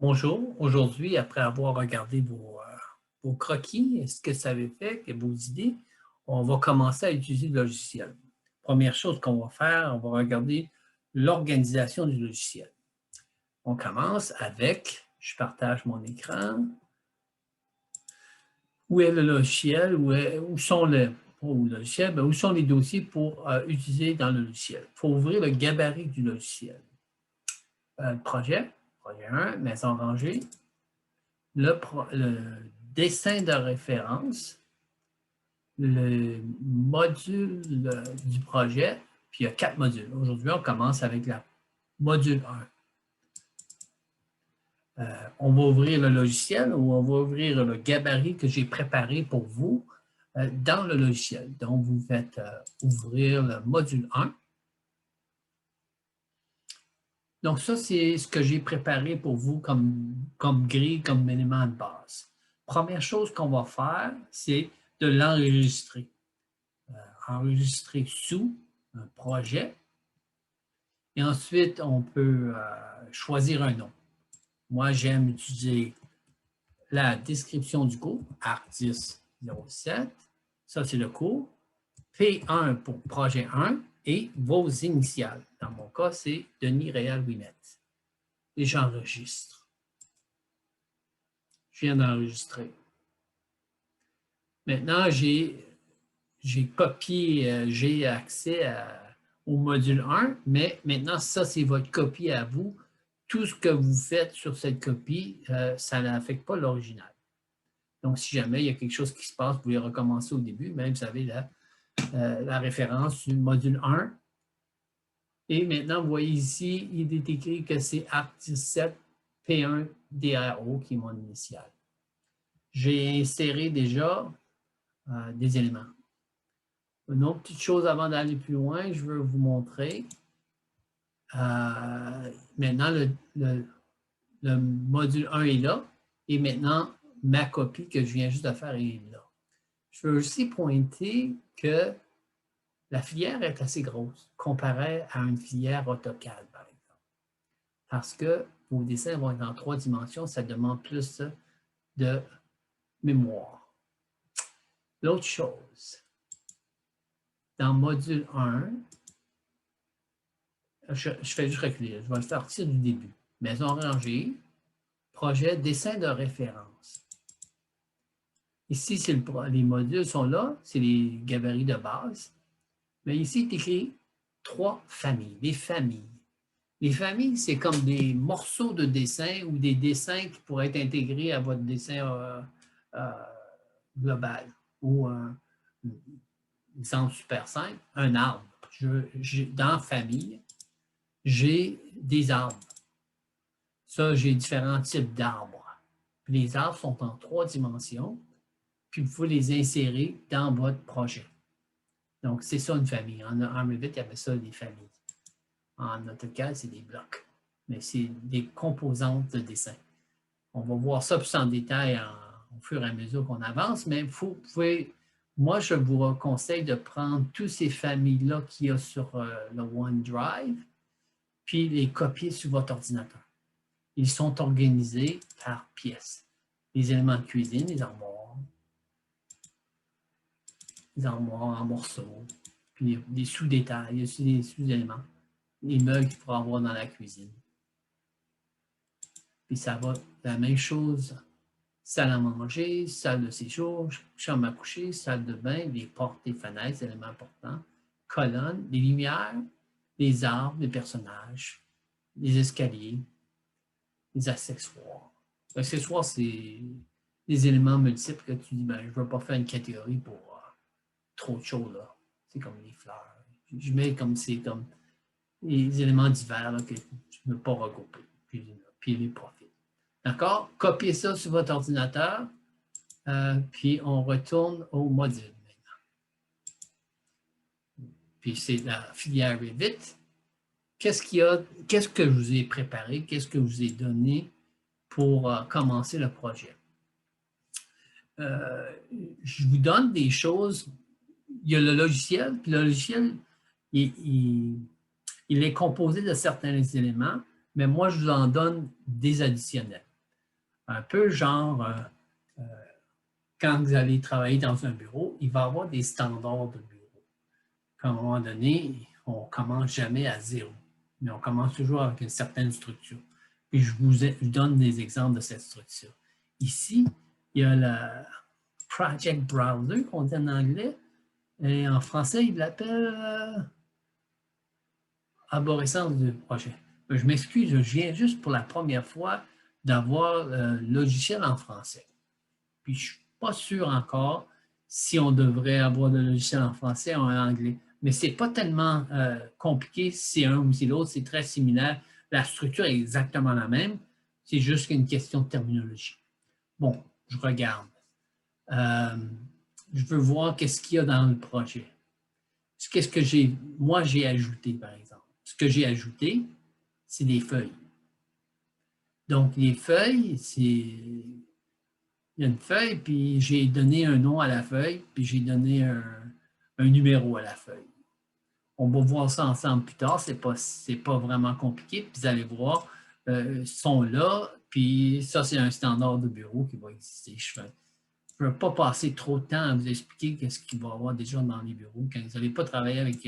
Bonjour. Aujourd'hui, après avoir regardé vos croquis et ce que ça avait fait, et vos idées, on va commencer à utiliser le logiciel. Première chose qu'on va faire, on va regarder l'organisation du logiciel. On commence avec, je partage mon écran. Où est le logiciel? Où sont où sont les dossiers pour utiliser dans le logiciel? Il faut ouvrir le gabarit du logiciel. Projet 1, maison rangée. Le dessin de référence, le module du projet, puis il y a 4 modules. Aujourd'hui, on commence avec le module 1. On va ouvrir le logiciel ou on va ouvrir le gabarit que j'ai préparé pour vous dans le logiciel. Donc, vous faites ouvrir le module 1. Donc, ça, c'est ce que j'ai préparé pour vous comme grille, comme élément de base. Première chose qu'on va faire, c'est de l'enregistrer. Enregistrer sous un projet. Et ensuite, on peut choisir un nom. Moi, j'aime utiliser la description du cours, ARC10-07. Ça, c'est le cours. P1 pour projet 1 et vos initiales. Dans mon cas, c'est Denis Réal Ouimet. Et j'enregistre. Je viens d'enregistrer. Maintenant, j'ai copié, j'ai accès au module 1, mais maintenant, ça, c'est votre copie à vous. Tout ce que vous faites sur cette copie, ça n'affecte pas l'original. Donc, si jamais il y a quelque chose qui se passe, vous pouvez recommencer au début, même vous avez la référence du module 1. Et maintenant, vous voyez ici, il est écrit que c'est ARC17 P1 DRO qui est mon initial. J'ai inséré déjà des éléments. Une autre petite chose avant d'aller plus loin, je veux vous montrer. Maintenant, le module 1 est là. Et maintenant, ma copie que je viens juste de faire est là. Je veux aussi pointer que la filière est assez grosse comparée à une filière AutoCAD, par exemple. Parce que vos dessins vont être en 3 dimensions, ça demande plus de mémoire. L'autre chose, dans module 1, je fais juste reculer, je vais le sortir du début. Maison rangée, projet, dessin de référence. Ici, les modules sont là, c'est les gabarits de base. Mais ici, il est écrit 3 familles, les familles. Les familles, c'est comme des morceaux de dessin ou des dessins qui pourraient être intégrés à votre dessin global. Ou un exemple super simple, un arbre. Dans famille, j'ai des arbres. Ça, j'ai différents types d'arbres. Les arbres sont en 3 dimensions, puis vous pouvez les insérer dans votre projet. Donc, c'est ça une famille. En Revit, il y avait ça des familles. En AutoCAD, c'est des blocs. Mais c'est des composantes de dessin. On va voir ça plus en détail au fur et à mesure qu'on avance, mais moi, je vous conseille de prendre toutes ces familles-là qu'il y a sur le OneDrive, puis les copier sur votre ordinateur. Ils sont organisés par pièces. Les éléments de cuisine, les armoires en morceaux, puis des sous-détails, il y a aussi des sous-éléments, les meubles qu'il faudra avoir dans la cuisine. Puis ça va, la même chose, salle à manger, salle de séjour, chambre à coucher, salle de bain, les portes, les fenêtres, éléments importants, colonnes, les lumières, les arbres, les personnages, les escaliers, les accessoires. L'accessoire, c'est des éléments multiples que tu dis, ben, je ne veux pas faire une catégorie pour trop de choses, là. C'est comme les fleurs. Je mets comme c'est comme les éléments divers là, que je ne veux pas regrouper. Puis les profils. D'accord? Copiez ça sur votre ordinateur, puis on retourne au module maintenant. Puis c'est la filière Revit. Qu'est-ce que je vous ai préparé? Qu'est-ce que je vous ai donné pour commencer le projet? Je vous donne des choses. Il y a le logiciel, puis le logiciel, il est composé de certains éléments, mais moi, je vous en donne des additionnels. Un peu genre, quand vous allez travailler dans un bureau, il va y avoir des standards de bureau. À un moment donné, on ne commence jamais à zéro, mais on commence toujours avec une certaine structure. Puis je vous donne des exemples de cette structure. Ici, il y a le Project Browser, qu'on dit en anglais, et en français, il l'appelle arborescence du projet. Je m'excuse, je viens juste pour la première fois d'avoir le logiciel en français. Puis je ne suis pas sûr encore si on devrait avoir le logiciel en français ou en anglais. Mais ce n'est pas tellement compliqué si c'est un ou si l'autre, c'est très similaire. La structure est exactement la même. C'est juste une question de terminologie. Bon, je regarde. Je veux voir qu'est-ce qu'il y a dans le projet. Qu'est-ce que moi j'ai ajouté, par exemple. Ce que j'ai ajouté, c'est des feuilles. Donc, les feuilles, il y a une feuille, puis j'ai donné un nom à la feuille, puis j'ai donné un numéro à la feuille. On va voir ça ensemble plus tard, c'est pas vraiment compliqué, puis vous allez voir, ils sont là, puis ça, c'est un standard de bureau qui va exister. Je ne veux pas passer trop de temps à vous expliquer ce qu'il va y avoir déjà dans les bureaux quand vous n'allez pas travailler avec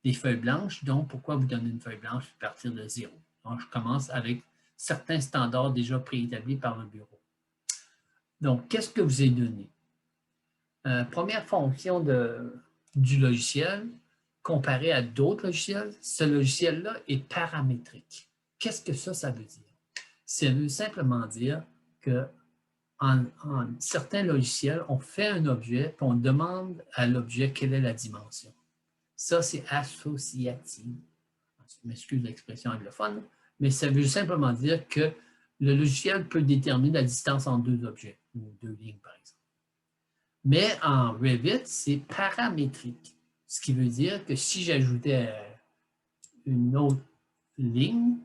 des feuilles blanches. Donc, pourquoi vous donner une feuille blanche à partir de zéro? Donc, je commence avec certains standards déjà préétablis par le bureau. Donc, qu'est-ce que vous ai donné? Première fonction du logiciel, comparé à d'autres logiciels, ce logiciel-là est paramétrique. Qu'est-ce que ça veut dire? Ça veut simplement dire que en certains logiciels, on fait un objet et on demande à l'objet quelle est la dimension. Ça, c'est associatif. Je m'excuse l'expression anglophone, mais ça veut simplement dire que le logiciel peut déterminer la distance entre deux objets, ou deux lignes, par exemple. Mais en Revit, c'est paramétrique, ce qui veut dire que si j'ajoutais une autre ligne,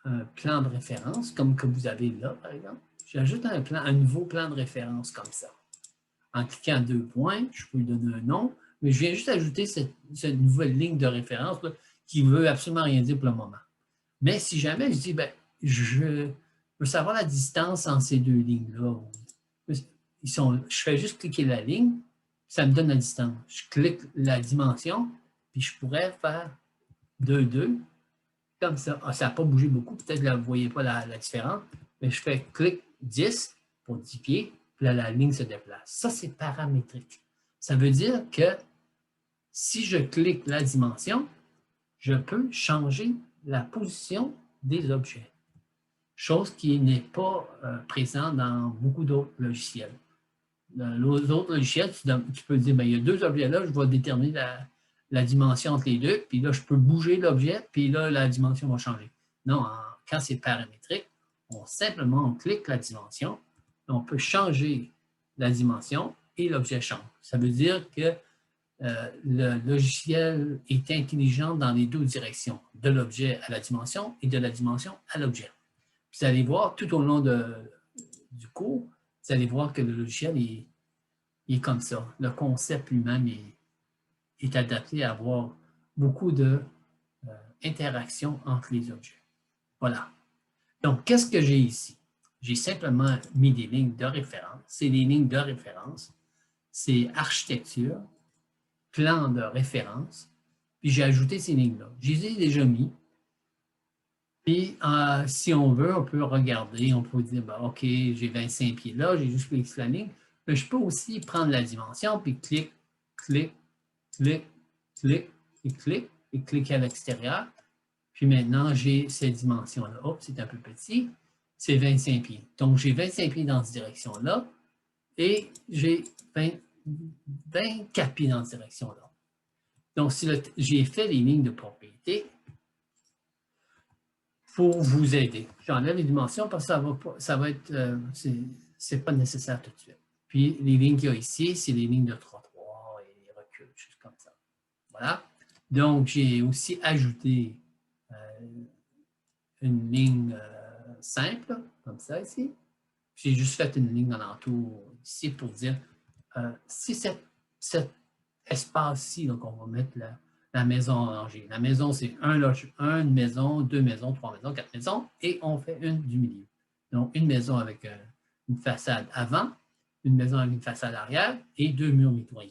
un plan de référence, comme que vous avez là, par exemple, j'ajoute un nouveau plan de référence comme ça. En cliquant deux points, je peux lui donner un nom, mais je viens juste ajouter cette nouvelle ligne de référence là, qui ne veut absolument rien dire pour le moment. Mais si jamais je dis, ben, je veux savoir la distance entre ces deux lignes-là, je fais juste cliquer la ligne, ça me donne la distance. Je clique la dimension, puis je pourrais faire 2, 2, comme ça. Ah, ça n'a pas bougé beaucoup, peut-être que vous ne voyez pas la différence, mais je fais clic 10 pour 10 pieds, puis là, la ligne se déplace. Ça, c'est paramétrique. Ça veut dire que si je clique la dimension, je peux changer la position des objets, chose qui n'est pas présente dans beaucoup d'autres logiciels. Dans les autres logiciels, tu peux dire, bien, il y a deux objets là, je vais déterminer la dimension entre les deux, puis là, je peux bouger l'objet, puis là, la dimension va changer. Non, quand c'est paramétrique, on clique la dimension, on peut changer la dimension et l'objet change. Ça veut dire que le logiciel est intelligent dans les deux directions, de l'objet à la dimension et de la dimension à l'objet. Vous allez voir tout au long du cours, vous allez voir que le logiciel est comme ça. Le concept lui-même est adapté à avoir beaucoup d'interactions entre les objets. Voilà. Donc, qu'est-ce que j'ai ici? J'ai simplement mis des lignes de référence. C'est des lignes de référence. C'est architecture, plan de référence. Puis j'ai ajouté ces lignes-là. Je les ai déjà mis. Puis, si on veut, on peut regarder, on peut dire, ben, OK, j'ai 25 pieds là, j'ai juste cliqué la ligne. Mais je peux aussi prendre la dimension, puis clic, clic, clic, clic, et clic, et cliquer à l'extérieur. Puis maintenant, j'ai cette dimension-là. Hop, c'est un peu petit. C'est 25 pieds. Donc, j'ai 25 pieds dans cette direction-là et j'ai 24 pieds dans cette direction-là. Donc, si j'ai fait les lignes de propriété, pour vous aider. J'enlève les dimensions parce que ça va être, c'est pas nécessaire tout de suite. Puis les lignes qu'il y a ici, c'est les lignes de trottoir et les reculs, juste comme ça. Voilà. Donc, j'ai aussi ajouté une ligne simple, comme ça ici. J'ai juste fait une ligne alentour ici pour dire si cet espace-ci, donc on va mettre la maison en rangée. La maison, c'est une maison, deux maisons, trois maisons, quatre maisons, et on fait une du milieu. Donc, une maison avec une façade avant, une maison avec une façade arrière et 2 murs mitoyens.